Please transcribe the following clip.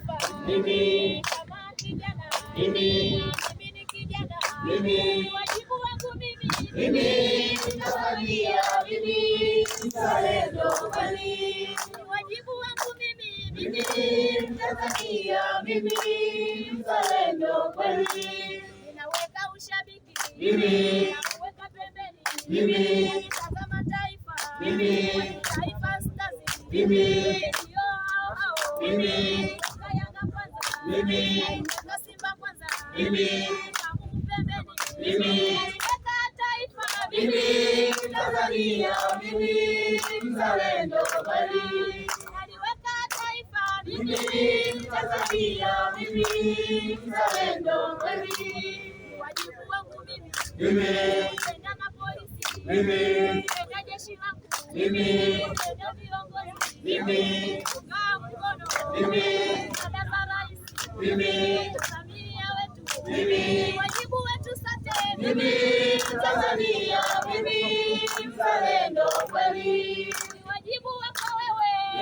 taifa. Mimi kama kijana, mimi ni kijana, mimi wajibu wangu mimi Tanzania, mimi mzalendo kweli. Wajibu wangu mimi Tanzania, mimi mzalendo kweli. Ninaweka ushabiki, ninaweka pembeni, nikitazama taifa, Taifa Stars, ndio hao, Yanga kwanza, na Simba kwanza, Kamu pembeni, niweka taifa, Tanzania, mimi mzalendo kweli. Naliweka taifa, Tanzania, mimi mzalendo kweli. Wajibu wangu kwenda na polisi, kwenda jeshi langu, kwenda viongozi, kuunga mkono dada za rais,